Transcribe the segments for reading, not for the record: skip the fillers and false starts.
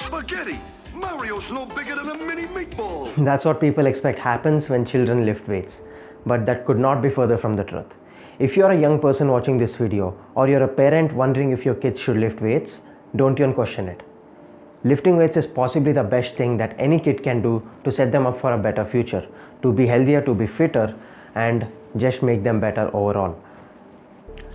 spaghetti. Mario's no bigger than a mini meatball. That's what people expect happens when children lift weights. But that could not be further from the truth. If you're a young person watching this video, or you're a parent wondering if your kids should lift weights, don't even question it. Lifting weights is possibly the best thing that any kid can do to set them up for a better future, to be healthier, to be fitter, and just make them better overall.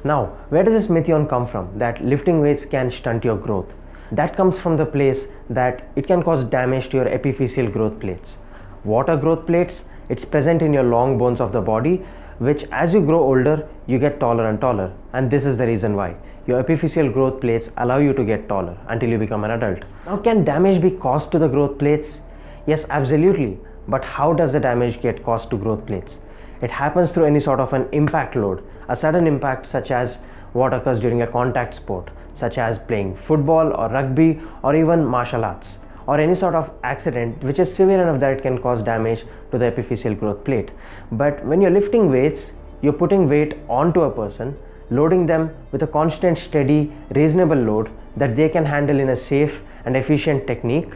Now, where does this myth come from that lifting weights can stunt your growth? That comes from the place that it can cause damage to your epiphyseal growth plates. What are growth plates? It's present in your long bones of the body, which as you grow older, you get taller and taller. And this is the reason why. Your epiphyseal growth plates allow you to get taller until you become an adult. Now, can damage be caused to the growth plates? Yes, absolutely. But how does the damage get caused to growth plates? It happens through any sort of an impact load, a sudden impact such as what occurs during a contact sport, such as playing football or rugby or even martial arts, or any sort of accident which is severe enough that it can cause damage to the epiphyseal growth plate. But when you're lifting weights, you're putting weight onto a person, loading them with a constant, steady, reasonable load that they can handle in a safe and efficient technique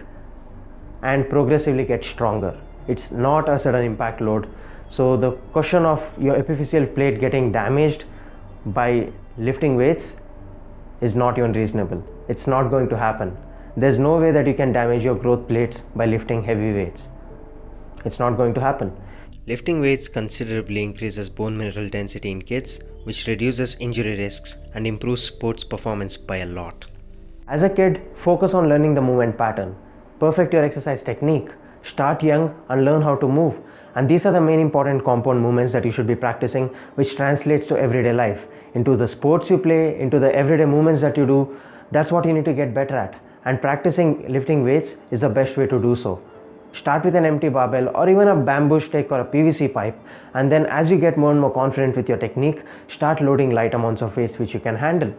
and progressively get stronger. It's not a sudden impact load. So the question of your epiphyseal plate getting damaged by lifting weights is not even reasonable. It's not going to happen. There's no way that you can damage your growth plates by lifting heavy weights. It's not going to happen. Lifting weights considerably increases bone mineral density in kids, which reduces injury risks and improves sports performance by a lot. As a kid, focus on learning the movement pattern. Perfect your exercise technique. Start young and learn how to move. And these are the main important compound movements that you should be practicing, which translates to everyday life, into the sports you play, into the everyday movements that you do. That's what you need to get better at. And practicing lifting weights is the best way to do so. Start with an empty barbell or even a bamboo stick or a PVC pipe, and then as you get more and more confident with your technique, start loading light amounts of weights which you can handle.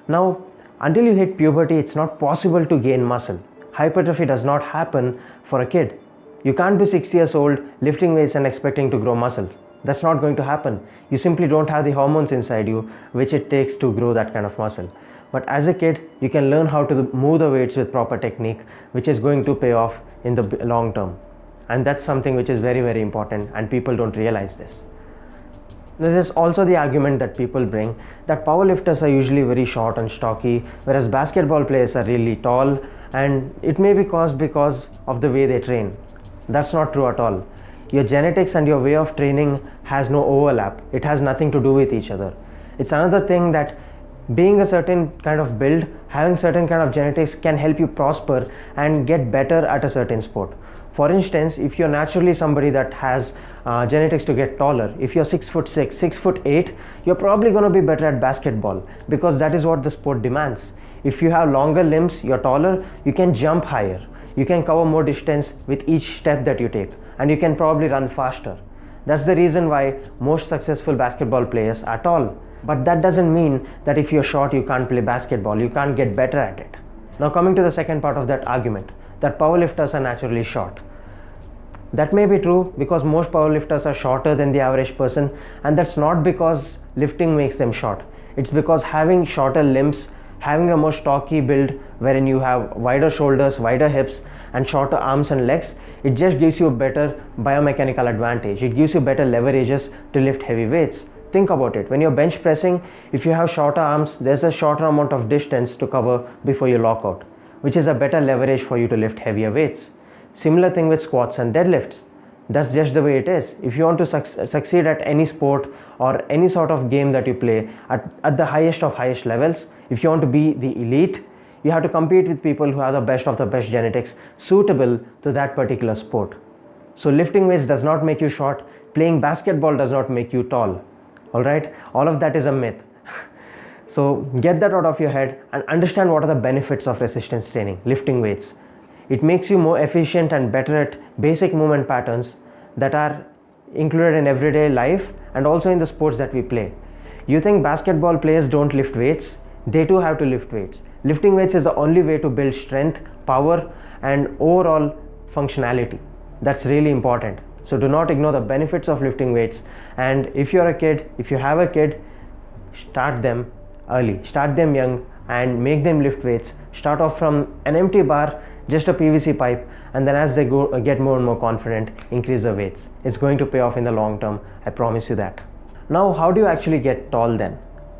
Now, until you hit puberty, it's not possible to gain muscle. Hypertrophy does not happen for a kid. You can't be 6 years old lifting weights and expecting to grow muscle. That's not going to happen. You simply don't have the hormones inside you which it takes to grow that kind of muscle. But as a kid, you can learn how to move the weights with proper technique, which is going to pay off in the long term. And that's something which is very, very important, and people don't realize this. There is also the argument that people bring that powerlifters are usually very short and stocky, whereas basketball players are really tall, and it may be caused because of the way they train. That's not true at all. Your genetics and your way of training has no overlap. It has nothing to do with each other. It's another thing that being a certain kind of build, having certain kind of genetics can help you prosper and get better at a certain sport. For instance, if you're naturally somebody that has genetics to get taller, if you're 6'6", 6'8", you're probably going to be better at basketball because that is what the sport demands. If you have longer limbs, you're taller, you can jump higher. You can cover more distance with each step that you take, and you can probably run faster. That's the reason why most successful basketball players are tall. But that doesn't mean that if you're short, you can't play basketball, you can't get better at it. Now coming to the second part of that argument, that powerlifters are naturally short. That may be true because most powerlifters are shorter than the average person, and that's not because lifting makes them short. It's because having shorter limbs, having a more stocky build wherein you have wider shoulders, wider hips and shorter arms and legs, it just gives you a better biomechanical advantage. It gives you better leverages to lift heavy weights. Think about it. When you're bench pressing, if you have shorter arms, there's a shorter amount of distance to cover before you lock out, which is a better leverage for you to lift heavier weights. Similar thing with squats and deadlifts. That's just the way it is. If you want to succeed at any sport or any sort of game that you play at the highest of highest levels, if you want to be the elite, you have to compete with people who have the best of the best genetics suitable to that particular sport. So lifting weights does not make you short. Playing basketball does not make you tall. Alright, all of that is a myth. So get that out of your head and understand what are the benefits of resistance training, lifting weights. It makes you more efficient and better at basic movement patterns that are included in everyday life and also in the sports that we play. You think basketball players don't lift weights? They too have to lift weights. Lifting weights is the only way to build strength, power and overall functionality. That's really important. So do not ignore the benefits of lifting weights, and if you're a kid, if you have a kid, start them early, start them young and make them lift weights. Start off from an empty bar, just a PVC pipe, and then as they get more and more confident, increase the weights. It's going to pay off in the long term, I promise you that. Now, how do you actually get tall then?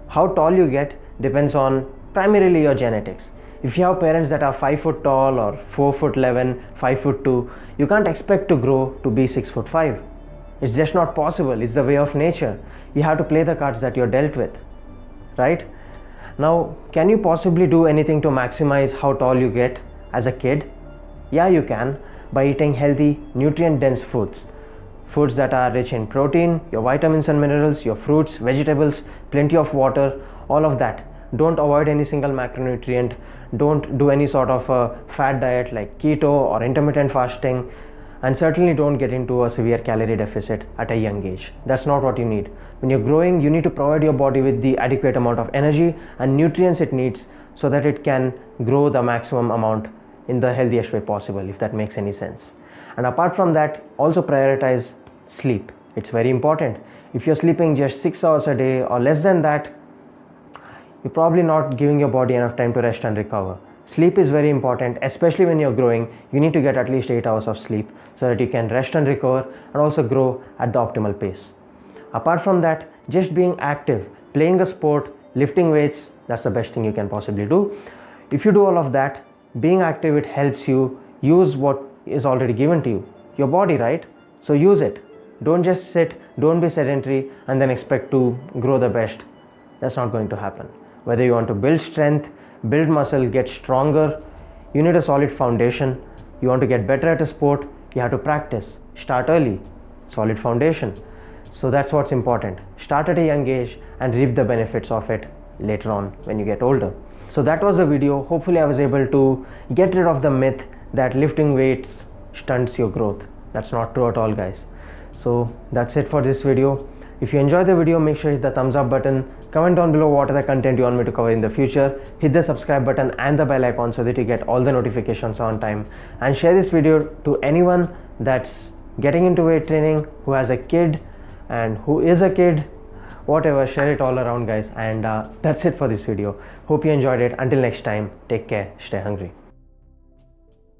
How tall you get depends on primarily your genetics. If you have parents that are 5 foot tall or 4 foot 11, 5 foot 2, you can't expect to grow to be 6 foot 5. It's just not possible. It's the way of nature. You have to play the cards that you're dealt with, right? Now, can you possibly do anything to maximize how tall you get as a kid? Yeah, you can, by eating healthy, nutrient-dense foods. Foods that are rich in protein, your vitamins and minerals, your fruits, vegetables, plenty of water, all of that. Don't avoid any single macronutrient. Don't do any sort of a fad diet like keto or intermittent fasting. And certainly don't get into a severe calorie deficit at a young age. That's not what you need. When you're growing, you need to provide your body with the adequate amount of energy and nutrients it needs so that it can grow the maximum amount in the healthiest way possible, if that makes any sense. And apart from that, also prioritize sleep. It's very important. If you're sleeping just 6 hours a day or less than that, you're probably not giving your body enough time to rest and recover. Sleep is very important, especially when you're growing. You need to get at least 8 hours of sleep so that you can rest and recover and also grow at the optimal pace. Apart from that, just being active, playing a sport, lifting weights, that's the best thing you can possibly do. If you do all of that, being active, it helps you use what is already given to you, your body, right? So use it. Don't just sit, don't be sedentary and then expect to grow the best. That's not going to happen. Whether you want to build strength, build muscle, get stronger, you need a solid foundation. You want to get better at a sport, you have to practice. Start early, solid foundation. So that's what's important. Start at a young age and reap the benefits of it later on when you get older. So that was the video. Hopefully I was able to get rid of the myth that lifting weights stunts your growth. That's not true at all, guys. So that's it for this video. If you enjoyed the video, make sure you hit the thumbs up button. Comment down below what are the content you want me to cover in the future. Hit the subscribe button and the bell icon so that you get all the notifications on time. And share this video to anyone that's getting into weight training, who has a kid and who is a kid. Whatever, share it all around, guys. And that's it for this video. Hope you enjoyed it. Until next time, take care, stay hungry.